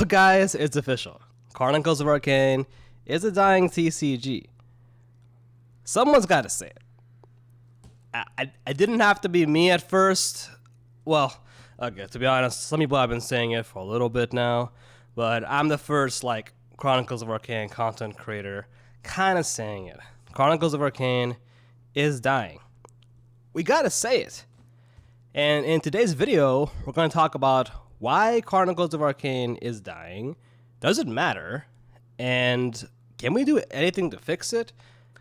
up, guys? It's official. Chronicles of Arcane is a dying TCG. Someone's got to say it. I didn't have to be me at first. Well, okay, to be honest, some people have been saying it for a little bit now, but I'm the first, Chronicles of Arcane content creator kind of saying it. Chronicles of Arcane is dying. We gotta say it. And in today's video, we're going to talk about why Chronicles of Arcane is dying, does it matter, and can we do anything to fix it?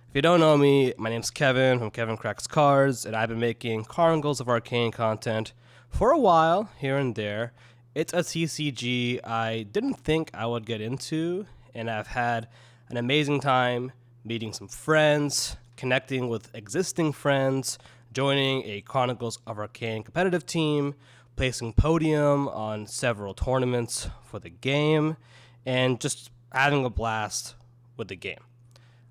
If you don't know me, my name's Kevin from Kevin Cracks Cards, and I've been making Chronicles of Arcane content for a while, here and there. It's a TCG I didn't think I would get into, and I've had an amazing time meeting some friends, connecting with existing friends, joining a Chronicles of Arcane competitive team, placing podium on several tournaments for the game, and just having a blast with the game.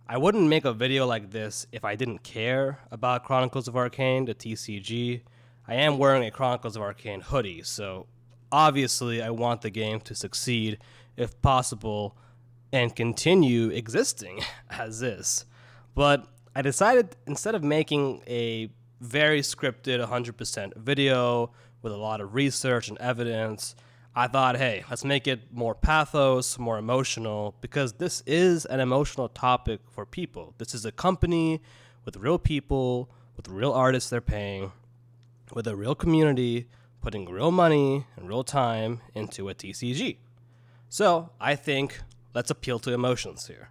I wouldn't make a video like this if I didn't care about Chronicles of Arcane, the TCG. I am wearing a Chronicles of Arcane hoodie, so obviously I want the game to succeed if possible and continue existing as is. But I decided, instead of making a very scripted 100% video with a lot of research and evidence, I thought, hey, let's make it more pathos, more emotional, because this is an emotional topic for people. This is a company with real people, with real artists they're paying, with a real community, putting real money and real time into a TCG. So I think let's appeal to emotions here.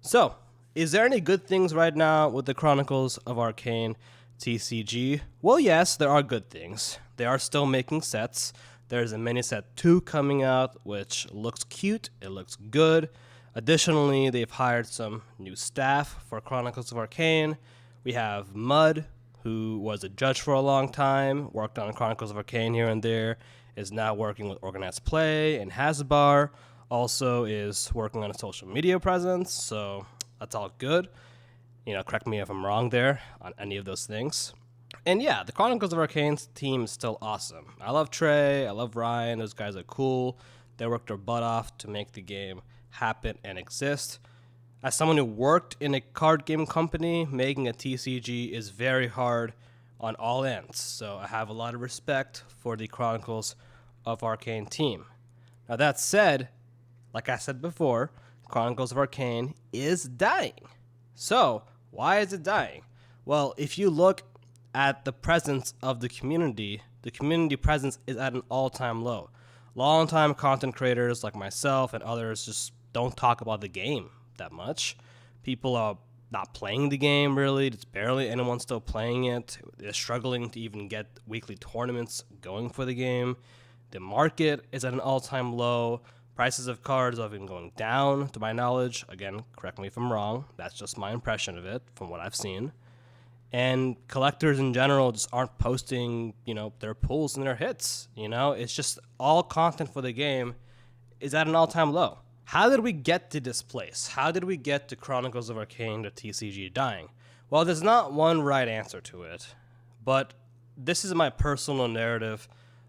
So, is there any good things right now with the Chronicles of Arcane TCG? Well, yes, there are good things. They are still making sets. There's a mini set 2 coming out, which looks cute, it looks good. Additionally, they've hired some new staff for Chronicles of Arcane. We have Mud, who was a judge for a long time, worked on Chronicles of Arcane here and there, is now working with Organized Play, and Hasbar also is working on a social media presence, so that's all good. Correct me if I'm wrong there on any of those things. And yeah, the Chronicles of Arcane team is still awesome. I love Trey, I love Ryan, those guys are cool. They worked their butt off to make the game happen and exist. As someone who worked in a card game company, making a TCG is very hard on all ends. So I have a lot of respect for the Chronicles of Arcane team. Now that said, like I said before, Chronicles of Arcane is dying. So why is it dying? Well, if you look at the presence of the community presence is at an all-time low. Long-time content creators like myself and others just don't talk about the game that much. People are not playing the game, really. It's barely anyone still playing it. They're struggling to even get weekly tournaments going for the game. The market is at an all-time low. Prices of cards have been going down, to my knowledge. Again, correct me if I'm wrong. That's just my impression of it from what I've seen. And collectors in general just aren't posting, their pulls and their hits. It's just all content for the game is at an all-time low. How did we get to this place? How did we get to Chronicles of Arcane, the TCG, dying? Well, there's not one right answer to it, but this is my personal narrative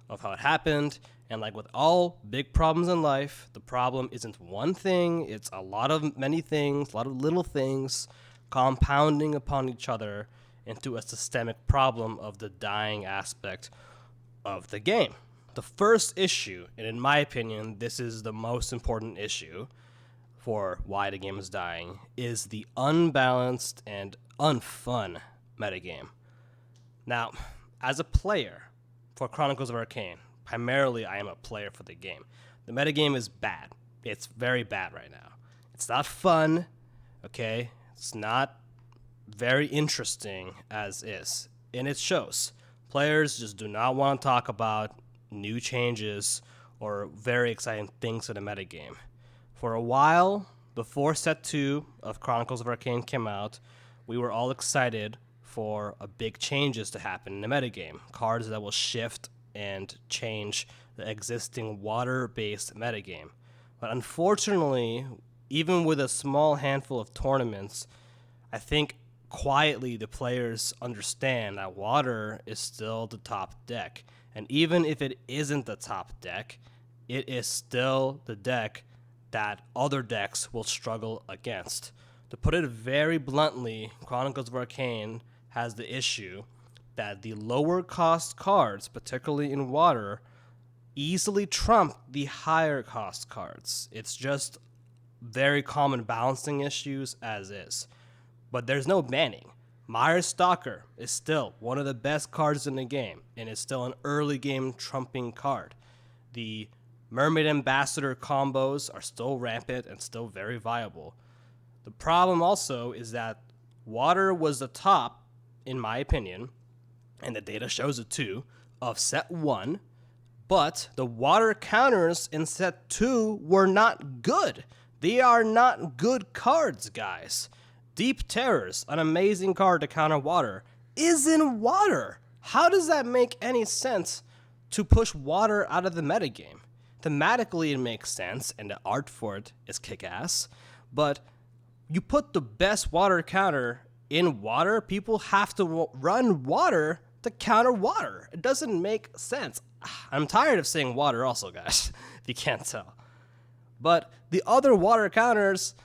of how it happened. And like with all big problems in life, the problem isn't one thing. It's a lot of many things, a lot of little things compounding upon each other into a systemic problem of the dying aspect of the game. The first issue, and in my opinion, this is the most important issue for why the game is dying, is the unbalanced and unfun metagame. Now, as a player for Chronicles of Arcane, primarily I am a player for the game. The metagame is bad. It's very bad right now. It's not fun, okay? It's not very interesting as is, and it shows. Players just do not want to talk about new changes or very exciting things to the metagame. For a while, before Set 2 of Chronicles of Arcane came out, we were all excited for a big changes to happen in the metagame. Cards that will shift and change the existing water-based metagame. But unfortunately, even with a small handful of tournaments, I think quietly the players understand that water is still the top deck. And even if it isn't the top deck, it is still the deck that other decks will struggle against. To put it very bluntly, Chronicles of Arcane has the issue that the lower cost cards, particularly in water, easily trump the higher cost cards. It's just very common balancing issues as is. But there's no banning. Myers Stalker is still one of the best cards in the game, and it's still an early game trumping card. The Mermaid Ambassador combos are still rampant and still very viable. The problem also is that water was the top, in my opinion, and the data shows it too, of set 1, but the water counters in set 2 were not good. They are not good cards, guys. Deep Terrors, an amazing card to counter water, is in water. How does that make any sense to push water out of the metagame? Thematically, it makes sense, and the art for it is kick-ass, but you put the best water counter in water, people have to run water to counter water. It doesn't make sense. I'm tired of saying water also, guys, if you can't tell. But the other water counters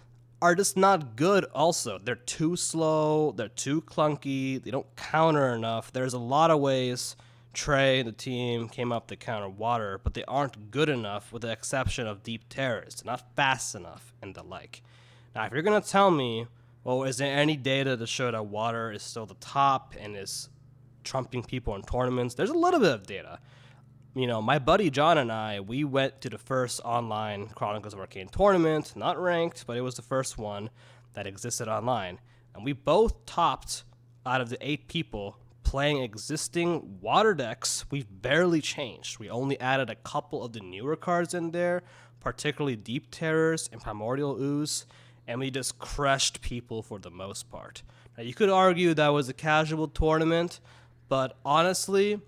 are just not good also. They're too slow, they're too clunky, they don't counter enough. There's a lot of ways Trey and the team came up to counter water, but they aren't good enough with the exception of Deep Terrors. They're not fast enough and the like. Now, if you're going to tell me, well, is there any data to show that water is still the top and is trumping people in tournaments? There's a little bit of data. You know, my buddy John and I, we went to the first online Chronicles of Arcane tournament, not ranked, but it was the first one that existed online. And we both topped out of the 8 people playing existing water decks. We've barely changed. We only added a couple of the newer cards in there, particularly Deep Terrors and Primordial Ooze, and we just crushed people for the most part. Now, you could argue that was a casual tournament, but honestly,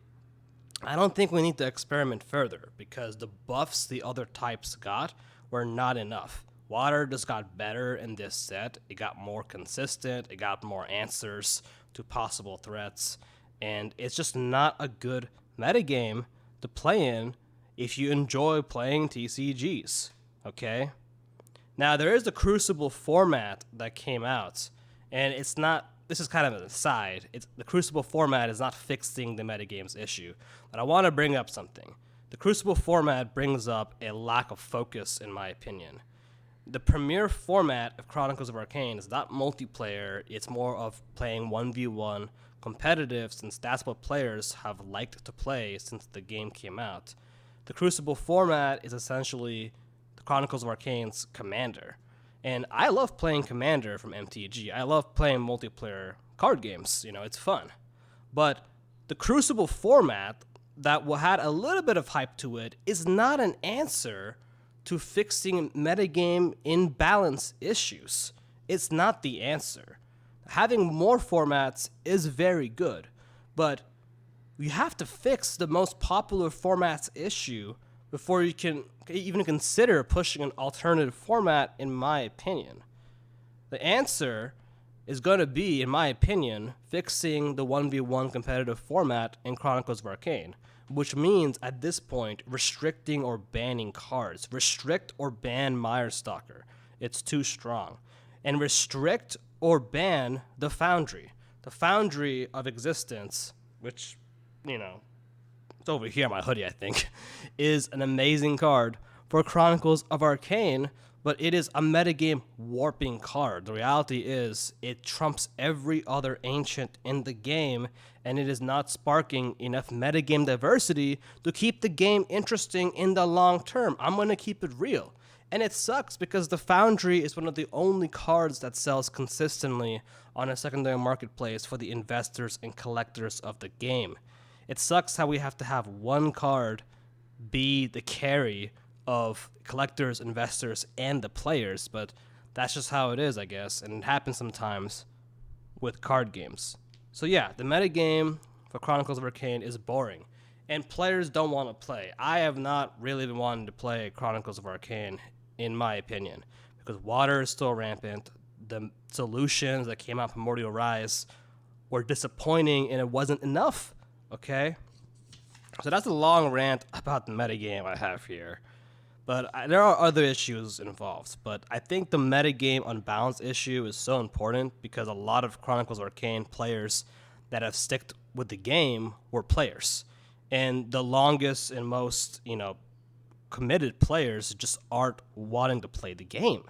I don't think we need to experiment further because the buffs the other types got were not enough. Water just got better in this set. It got more consistent. It got more answers to possible threats. And it's just not a good metagame to play in if you enjoy playing TCGs, okay? Now, there is the Crucible format that came out, and it's not, this is kind of an aside, the Crucible format is not fixing the metagame's issue, but I want to bring up something. The Crucible format brings up a lack of focus, in my opinion. The premier format of Chronicles of Arcane is not multiplayer, it's more of playing 1v1 competitive, since that's what players have liked to play since the game came out. The Crucible format is essentially the Chronicles of Arcane's Commander. And I love playing Commander from MTG. I love playing multiplayer card games. You know, it's fun. But the Crucible format that had a little bit of hype to it is not an answer to fixing metagame imbalance issues. It's not the answer. Having more formats is very good, but you have to fix the most popular formats issue before you can even consider pushing an alternative format, in my opinion. The answer is going to be, in my opinion, fixing the 1v1 competitive format in Chronicles of Arcane, which means, at this point, restricting or banning cards. Restrict or ban Myers Stalker. It's too strong. And restrict or ban the Foundry. The Foundry of Existence, which, you know, it's over here on my hoodie, I think, is an amazing card for Chronicles of Arcane, but it is a metagame warping card. The reality is it trumps every other ancient in the game, and it is not sparking enough metagame diversity to keep the game interesting in the long term. I'm going to keep it real. And it sucks because the Foundry is one of the only cards that sells consistently on a secondary marketplace for the investors and collectors of the game. It sucks how we have to have one card be the carry of collectors, investors, and the players, but that's just how it is, I guess, and it happens sometimes with card games. So yeah, the metagame for Chronicles of Arcane is boring, and players don't want to play. I have not really been wanting to play Chronicles of Arcane, in my opinion, because water is still rampant. The solutions that came out from Primordial Rise were disappointing, and it wasn't enough. Okay, so that's a long rant about the metagame I have here. But there are other issues involved. But I think the metagame unbalance issue is so important because a lot of Chronicles of Arcane players that have sticked with the game were players. And the longest and most, committed players just aren't wanting to play the game.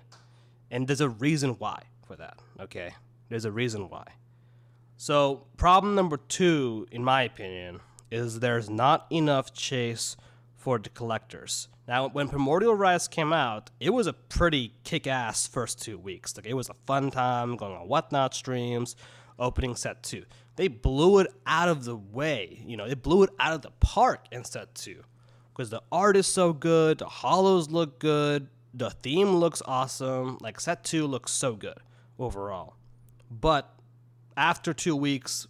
And there's a reason why for that, okay? There's a reason why. So problem number 2, in my opinion, is there's not enough chase for the collectors. Now, when Primordial Rise came out, it was a pretty kick-ass first 2 weeks. Like, it was a fun time going on Whatnot streams, opening set 2. They blew it out of the way. They blew it out of the park in set 2 because the art is so good, the holos look good, the theme looks awesome. Like, set 2 looks so good overall. But after 2 weeks,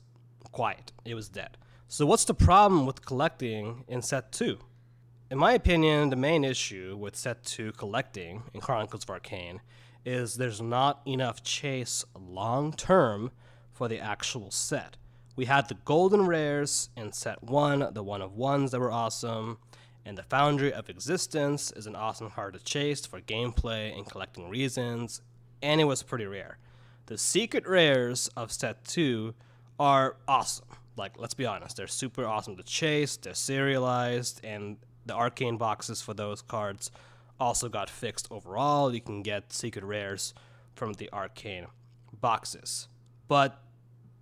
quiet. It was dead. So what's the problem with collecting in set 2? In my opinion, the main issue with set 2 collecting in Chronicles of Arcane is there's not enough chase long-term for the actual set. We had the golden rares in set 1, the one-of-ones that were awesome, and the Foundry of Existence is an awesome card to chase for gameplay and collecting reasons, and it was pretty rare. The secret rares of set 2 are awesome. Like, let's be honest, they're super awesome to chase, they're serialized, and the arcane boxes for those cards also got fixed overall. You can get secret rares from the arcane boxes. But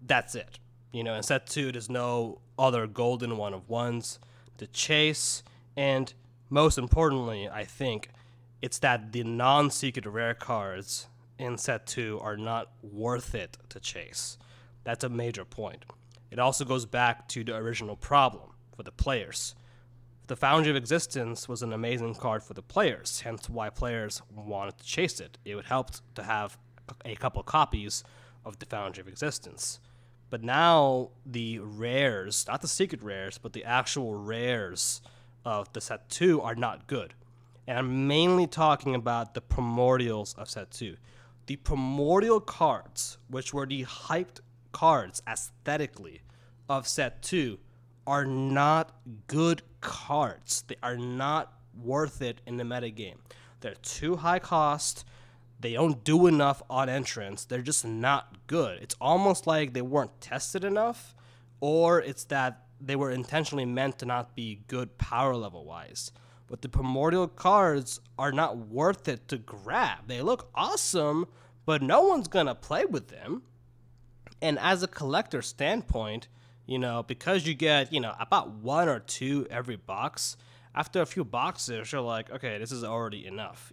that's it. In set 2, there's no other golden one-of-ones to chase. And most importantly, I think, it's that the non-secret rare cards in set 2 are not worth it to chase. That's a major point. It also goes back to the original problem for the players. The Foundry of Existence was an amazing card for the players, hence why players wanted to chase it. It would help to have a couple copies of the Foundry of Existence. But now the rares, not the secret rares, but the actual rares of the set 2 are not good. And I'm mainly talking about the Primordials of set 2. The Primordial cards, which were the hyped cards aesthetically of set 2, are not good cards. They are not worth it in the metagame. They're too high cost. They don't do enough on entrance. They're just not good. It's almost like they weren't tested enough, or it's that they were intentionally meant to not be good power level wise. But the Primordial cards are not worth it to grab. They look awesome, but no one's gonna play with them. And as a collector standpoint, because you get, about 1 or 2 every box, after a few boxes, you're like, okay, this is already enough,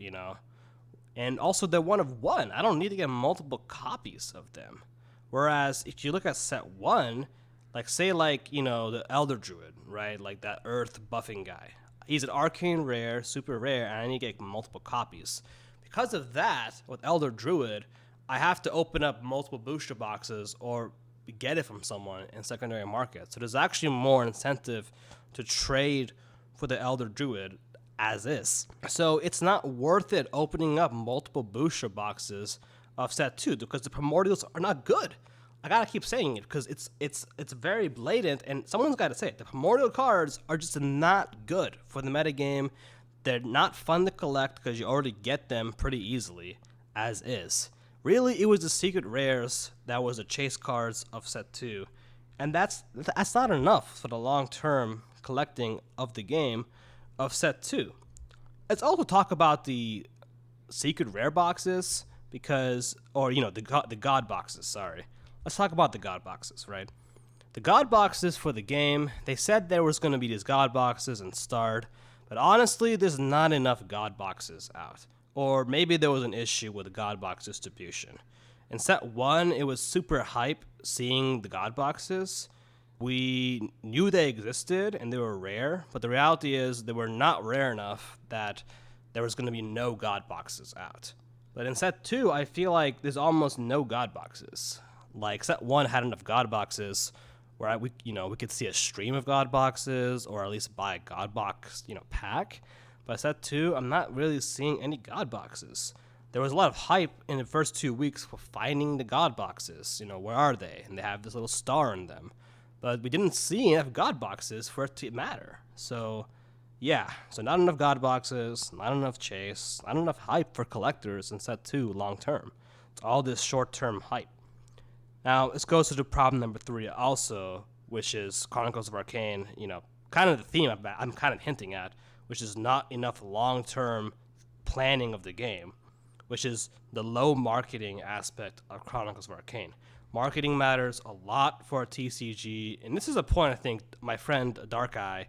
And also, they're one of one. I don't need to get multiple copies of them. Whereas, if you look at set 1, the Elder Druid, right? Like that Earth buffing guy. He's an arcane rare, super rare, and I need to get multiple copies. Because of that, with Elder Druid, I have to open up multiple booster boxes or get it from someone in secondary market. So there's actually more incentive to trade for the Elder Druid as is. So it's not worth it opening up multiple booster boxes of set 2 because the Primordials are not good. I gotta keep saying it because it's very blatant, and someone's gotta say it. The Primordial cards are just not good for the metagame. They're not fun to collect because you already get them pretty easily as is. Really, it was the secret rares that was the chase cards of set 2. And that's not enough for the long-term collecting of the game of set 2. Let's also talk about the secret rare boxes the god boxes, sorry. Let's talk about the god boxes, right? The god boxes for the game, they said there was going to be these god boxes and start, but honestly, there's not enough god boxes out. Or maybe there was an issue with the God Box distribution. In set 1, it was super hype seeing the God Boxes. We knew they existed and they were rare, but the reality is they were not rare enough that there was going to be no God Boxes out. But in set 2, I feel like there's almost no God Boxes. Like, set 1 had enough God Boxes where we could see a stream of God Boxes or at least buy a God Box, pack. But set 2, I'm not really seeing any God Boxes. There was a lot of hype in the first 2 weeks for finding the God Boxes. Where are they? And they have this little star in them. But we didn't see enough God Boxes for it to matter. So Yeah, so not enough God boxes, not enough chase, not enough hype for collectors in set 2 long term. It's all this short term hype. Now, this goes to the problem number 3 also, which is Chronicles of Arcane, kind of the theme I'm kind of hinting at, which is not enough long term planning of the game, which is the low marketing aspect of Chronicles of Arcane. Marketing matters a lot for a TCG, and this is a point I think my friend Dark Eye,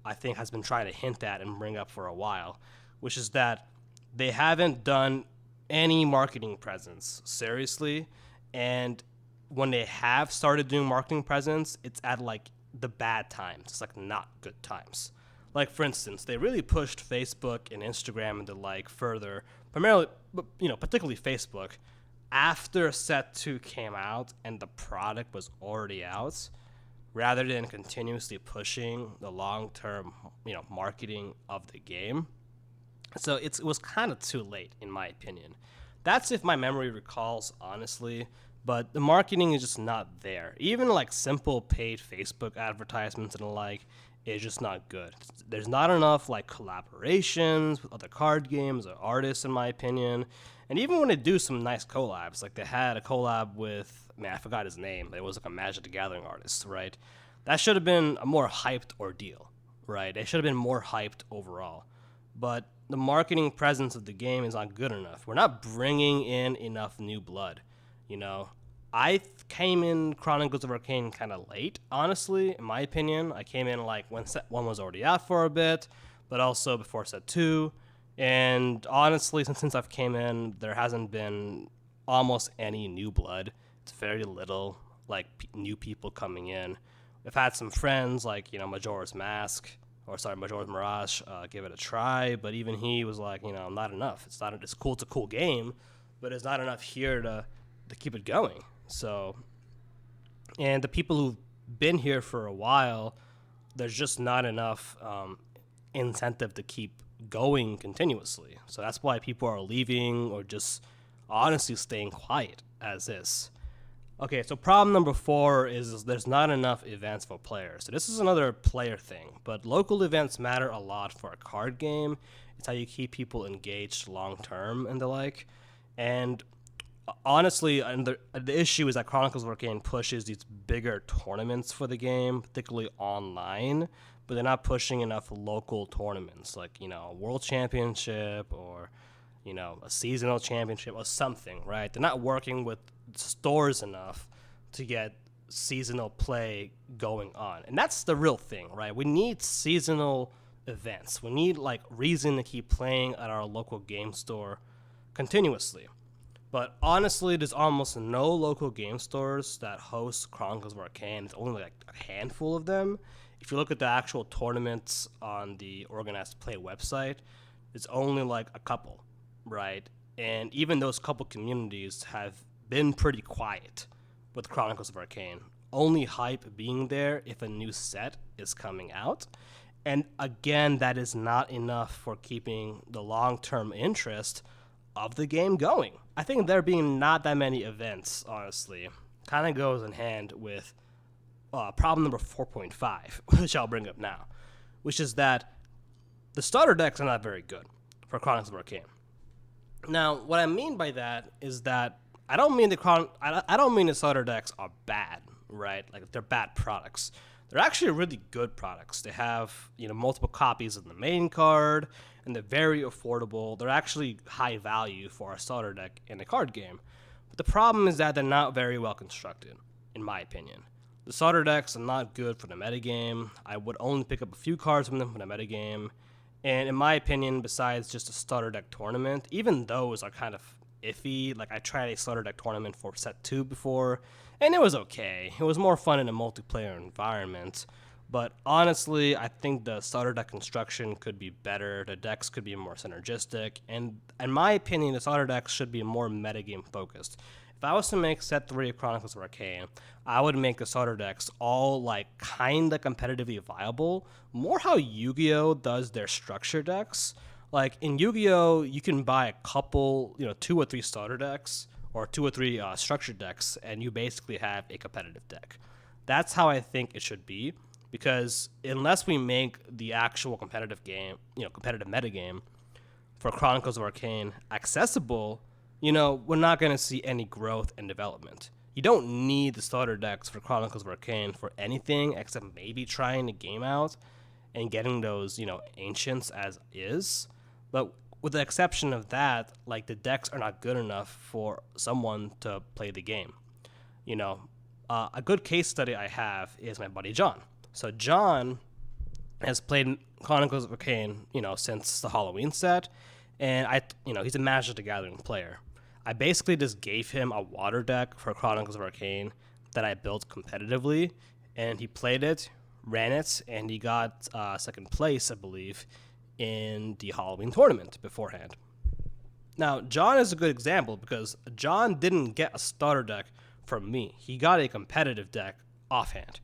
I think, has been trying to hint at and bring up for a while, which is that they haven't done any marketing presence seriously, and when they have started doing marketing presence, it's at like the bad times. It's like not good times. Like, for instance, they really pushed Facebook and Instagram and the like further, primarily, particularly Facebook, after set 2 came out and the product was already out, rather than continuously pushing the long-term, marketing of the game. So it was kind of too late, in my opinion. That's if my memory recalls, honestly, but the marketing is just not there. Even like simple paid Facebook advertisements and the like is just not good. There's not enough like collaborations with other card games or artists, in my opinion. And even when they do some nice collabs, like they had a collab with, I forgot his name, but it was like a Magic the Gathering artist, right? That should have been a more hyped ordeal, right? It should have been more hyped overall. But the marketing presence of the game is not good enough. We're not bringing in enough new blood, I came in Chronicles of Arcane kind of late, honestly, in my opinion. I came in like when set 1 was already out for a bit, but also before set 2. And honestly, since I've came in, there hasn't been almost any new blood. It's very little, like, new people coming in. I've had some friends, like, Majora's Mirage, give it a try, but even he was like, not enough. It's cool, it's a cool game, but it's not enough here to keep it going. So, and the people who've been here for a while, there's just not enough incentive to keep going continuously. So that's why people are leaving or just honestly staying quiet as is. Okay, so problem number 4 is there's not enough events for players. So this is another player thing, but local events matter a lot for a card game. It's how you keep people engaged long term and the like. And honestly, and the issue is that Chronicles of Arcane pushes these bigger tournaments for the game, particularly online, but they're not pushing enough local tournaments, like, a world championship or, a seasonal championship or something, right? They're not working with stores enough to get seasonal play going on. And that's the real thing, right? We need seasonal events. We need, like, reason to keep playing at our local game store continuously. But honestly, there's almost no local game stores that host Chronicles of Arcane. It's only like a handful of them. If you look at the actual tournaments on the Organized Play website, it's only like a couple, right? And even those couple communities have been pretty quiet with Chronicles of Arcane. Only hype being there if a new set is coming out. And again, that is not enough for keeping the long-term interest of the game going. I think there being not that many events, honestly, kind of goes in hand with problem number 4.5, which I'll bring up now, which is that the starter decks are not very good for Chronicles of Arcane. Now, what I mean by that is that I don't mean the starter decks are bad, right? Like, they're bad products. They're actually really good products. They have, multiple copies of the main card, and they're very affordable. They're actually high value for a starter deck in a card game. But the problem is that they're not very well constructed, in my opinion. The starter decks are not good for the metagame. I would only pick up a few cards from them for the metagame. And in my opinion, besides just a starter deck tournament, even those are kind of iffy. Like, I tried a starter deck tournament for set 2 before, and it was okay. It was more fun in a multiplayer environment. But honestly, I think the starter deck construction could be better. The decks could be more synergistic. And in my opinion, the starter decks should be more metagame focused. If I was to make set 3 of Chronicles of Arcane, I would make the starter decks all like kind of competitively viable. More how Yu-Gi-Oh! Does their structure decks. Like, in Yu-Gi-Oh!, you can buy a couple, 2 or 3 starter decks or 2 or 3 structured decks, and you basically have a competitive deck. That's how I think it should be. because unless we make the actual competitive game, competitive metagame for Chronicles of Arcane accessible, we're not going to see any growth and development. You don't need the starter decks for Chronicles of Arcane for anything except maybe trying the game out and getting those, ancients as is. But with the exception of that, like, the decks are not good enough for someone to play the game. A good case study I have is my buddy John. So John has played Chronicles of Arcane, since the Halloween set, and he's a Magic the Gathering player. I basically just gave him a water deck for Chronicles of Arcane that I built competitively, and he played it, ran it, and he got second place, I believe, in the Halloween tournament beforehand. Now, John is a good example because John didn't get a starter deck from me. He got a competitive deck offhand.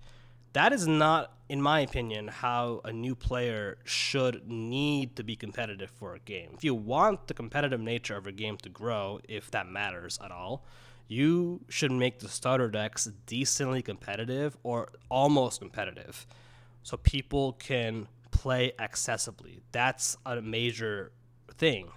That is not, in my opinion, how a new player should need to be competitive for a game. If you want the competitive nature of a game to grow, if that matters at all, you should make the starter decks decently competitive or almost competitive so people can play accessibly. That's a major thing,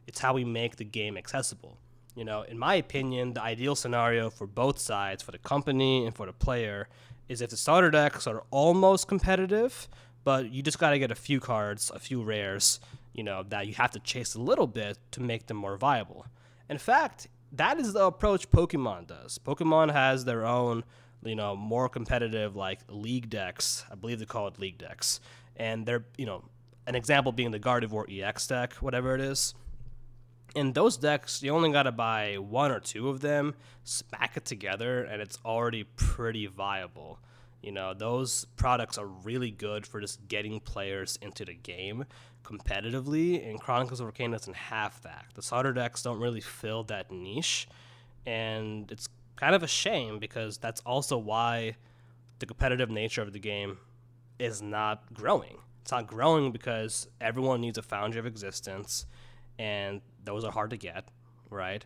It's how we make the game accessible. In my opinion, the ideal scenario for both sides, for the company and for the player, is if the starter decks are almost competitive, but you just got to get a few cards, a few rares, that you have to chase a little bit to make them more viable. In fact, that is the approach Pokemon does. Pokemon has their own, more competitive, like, league decks. I believe they call it league decks. And they're, an example being the Gardevoir EX deck, whatever it is. In those decks, you only got to buy one or two of them, smack it together, and it's already pretty viable. Those products are really good for just getting players into the game competitively, and Chronicles of Arcane doesn't have that. The starter decks don't really fill that niche, and it's kind of a shame because that's also why the competitive nature of the game is not growing. It's not growing because everyone needs a Foundry of Existence, and those are hard to get, right?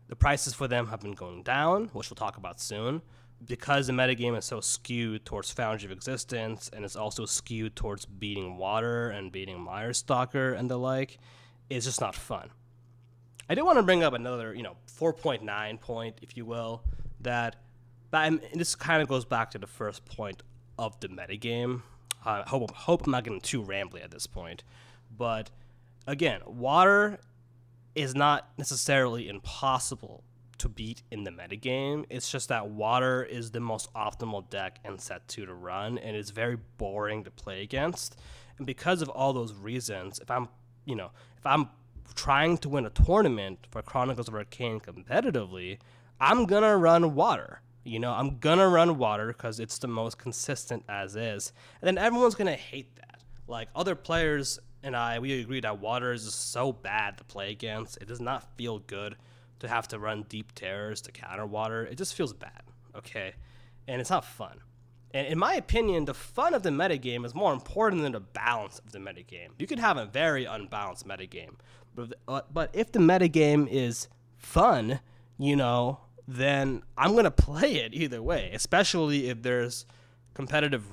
The prices for them have been going down, which we'll talk about soon, because the metagame is so skewed towards Foundry of Existence, and it's also skewed towards beating Water and beating Mirestalker and the like. It's just not fun. I do want to bring up another, 4.9 point, if you will, and this kind of goes back to the first point of the metagame. I hope I'm not getting too rambly at this point, but again, Water is not necessarily impossible to beat in the metagame. It's just that Water is the most optimal deck and set 2 to run, and it's very boring to play against. And because of all those reasons, if I'm trying to win a tournament for Chronicles of Arcane competitively, I'm gonna run Water. I'm gonna run Water because it's the most consistent as is. And then everyone's gonna hate that. Like, other players and we agree that Water is just so bad to play against. It does not feel good to have to run Deep Terrors to counter Water. It just feels bad, okay? And it's not fun. And in my opinion, the fun of the metagame is more important than the balance of the metagame. You could have a very unbalanced metagame, but if the metagame is fun, then I'm going to play it either way, especially if there's competitive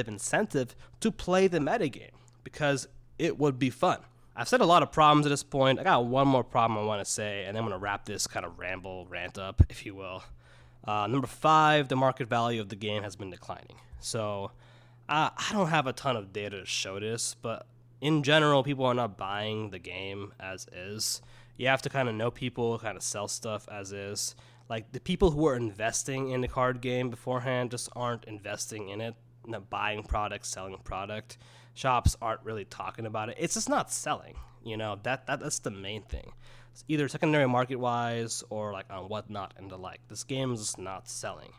incentive to play the metagame, because it would be fun. I've said a lot of problems at this point. I got one more problem I want to say, and then I'm going to wrap this kind of rant up, if you will. Number 5, the market value of the game has been declining. So I don't have a ton of data to show this, but in general, people are not buying the game as is. You have to kind of know people, kind of sell stuff as is. Like, the people who are investing in the card game beforehand just aren't investing in it, buying product, selling product. Shops aren't really talking about it. It's just not selling. That's the main thing. It's either secondary market-wise or like on whatnot and the like. This game is just not selling.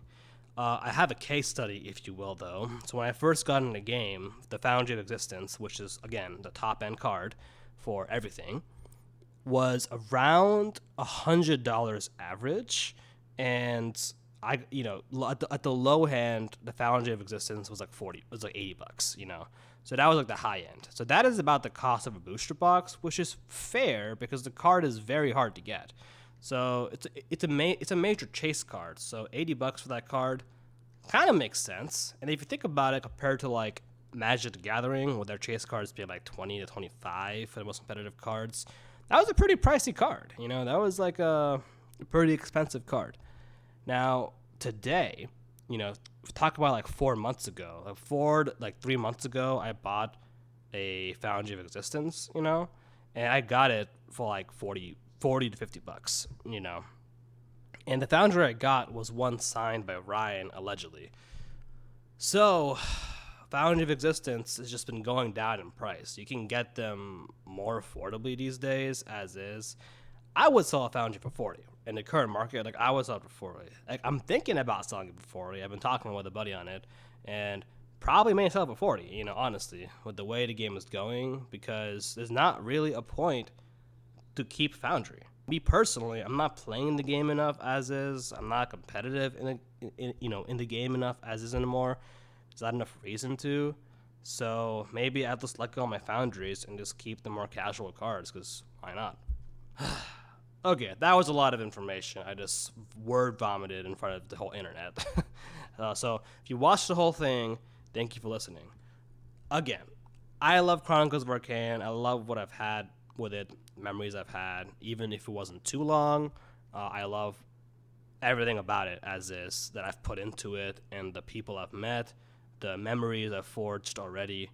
I have a case study, if you will, though. So when I first got in the game, the Foundry of Existence, which is, again, the top-end card for everything, was around $100 average, and at the low end, the Foundry of Existence was like $80, So that was like the high end. So that is about the cost of a booster box, which is fair because the card is very hard to get. So it's a major chase card. So $80 for that card, kind of makes sense. And if you think about it, compared to like Magic the Gathering, with their chase cards being like 20 to 25 for the most competitive cards, that was a pretty pricey card. You know, that was like a pretty expensive card. Now, today, you know, talk about like 4 months ago, like 3 months ago, I bought a Foundry of Existence, you know, and I got it for like 40 to $50, you know. And the Foundry I got was one signed by Ryan, allegedly. So, Foundry of Existence has just been going down in price. You can get them more affordably these days, as is. I would sell a Foundry for 40 in the current market. Like, I would sell it for 40. Like, I'm thinking about selling it for 40. I've been talking with a buddy on it, and probably may sell it for 40, you know, honestly, with the way the game is going, because there's not really a point to keep Foundry. Me personally, I'm not playing the game enough as is. I'm not competitive in the game enough as is anymore. There's not enough reason to. So maybe I'll just let go of my Foundries and just keep the more casual cards, because why not? Okay, that was a lot of information. I just word vomited in front of the whole internet. So if you watched the whole thing, thank you for listening. Again, I love Chronicles of Arcane. I love what I've had with it, memories I've had, even if it wasn't too long. I love everything about it as is that I've put into it, and the people I've met, the memories I've forged already.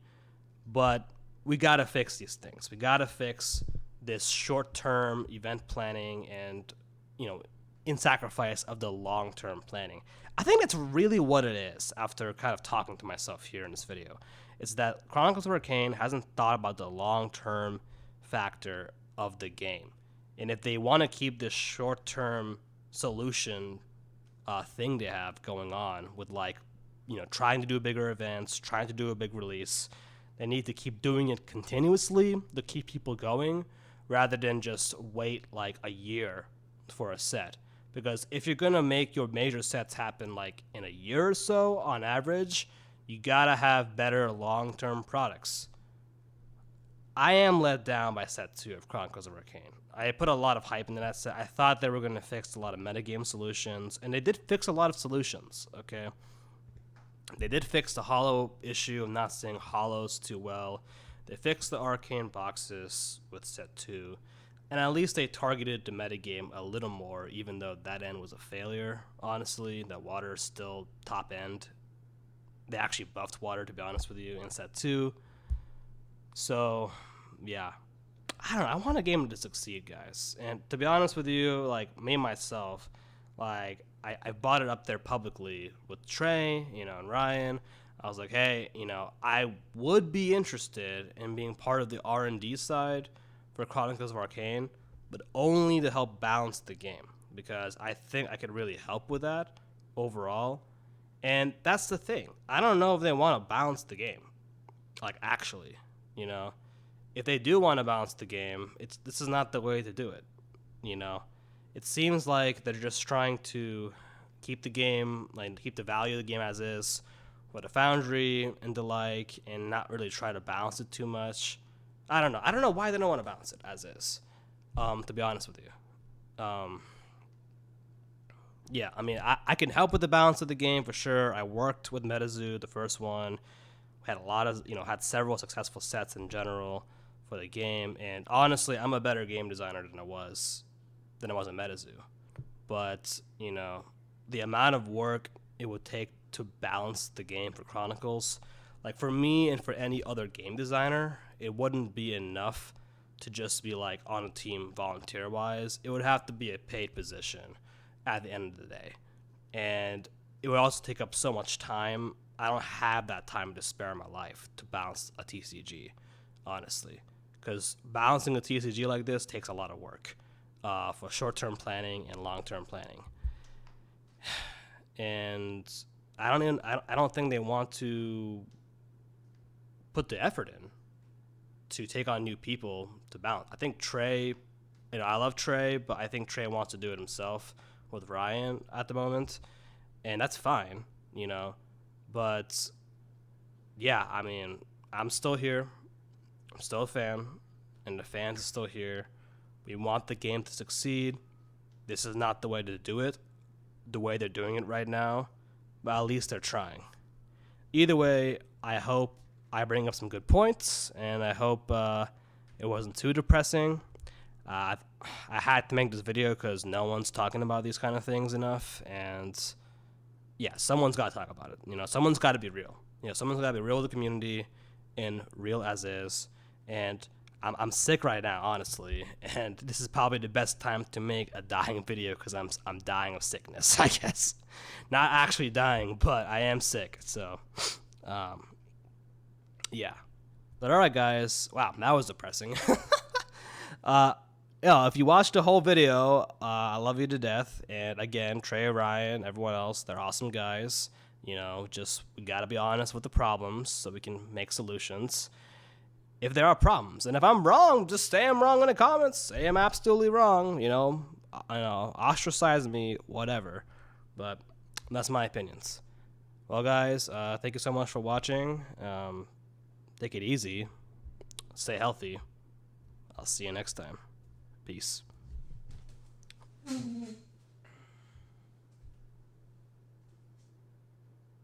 But we gotta fix these things. We gotta fix this short-term event planning and, you know, in sacrifice of the long-term planning. I think that's really what it is after kind of talking to myself here in this video. It's that Chronicles of Arcane hasn't thought about the long-term factor of the game. And if they want to keep this short-term solution thing they have going on with, like, you know, trying to do bigger events, trying to do a big release, they need to keep doing it continuously to keep people going, rather than just wait like a year for a set. Because if you're going to make your major sets happen like in a year or so on average, you gotta have better long-term products. I am let down by set 2 of Chronicles of Arcane. I put a lot of hype into that set. I thought they were going to fix a lot of metagame solutions, and they did fix a lot of solutions, okay? They did fix the hollow issue of not seeing hollows too well. They fixed the arcane boxes with set 2, and at least they targeted the metagame a little more, even though that end was a failure, honestly. The water is still top end. They actually buffed water, to be honest with you, in set 2. So, yeah. I don't know. I want a game to succeed, guys. And to be honest with you, like, me, myself, like, I bought it up there publicly with Trey, you know, and Ryan. I was like, hey, you know, I would be interested in being part of the R&D side for Chronicles of Arcane, but only to help balance the game, because I think I could really help with that overall. And that's the thing. I don't know if they want to balance the game, like, actually, you know. If they do want to balance the game, this is not the way to do it, you know. It seems like they're just trying to keep the game, like, keep the value of the game as is, with a Foundry and the like, and not really try to balance it too much. I don't know why they don't want to balance it as is, to be honest with you. Yeah, I mean, I can help with the balance of the game for sure. I worked with MetaZoo, the first one. Had a lot of, had several successful sets in general for the game. And honestly, I'm a better game designer than I was in MetaZoo. But, the amount of work it would take to balance the game for Chronicles, like for me and for any other game designer, it wouldn't be enough to just be like on a team volunteer wise. It would have to be a paid position at the end of the day. And it would also take up so much time. I don't have that time to spare in my life to balance a TCG, honestly. Because balancing a TCG like this takes a lot of work for short-term planning and long-term planning. And I don't think they want to put the effort in to take on new people to balance. I think Trey, I love Trey, but I think Trey wants to do it himself with Ryan at the moment, and that's fine, But yeah, I mean, I'm still here. I'm still a fan, and the fans are still here. We want the game to succeed. This is not the way to do it. The way they're doing it right now but at least they're trying. Either way, I hope I bring up some good points, and I hope it wasn't too depressing. I had to make this video because no one's talking about these kind of things enough, and yeah, someone's got to talk about it. You know, someone's got to be real. You know, someone's got to be real with the community and real as is. And I'm sick right now, honestly, and this is probably the best time to make a dying video because I'm dying of sickness, I guess. Not actually dying, but I am sick. So, yeah. But all right, guys. Wow, that was depressing. Yeah, if you watched the whole video, I love you to death. And again, Trey, Ryan, everyone else, they're awesome guys. You know, just we gotta be honest with the problems so we can make solutions. If there are problems, and if I'm wrong, just say I'm wrong in the comments. Say I'm absolutely wrong. You know, ostracize me, whatever. But that's my opinions. Well, guys, thank you so much for watching. Take it easy. Stay healthy. I'll see you next time. Peace.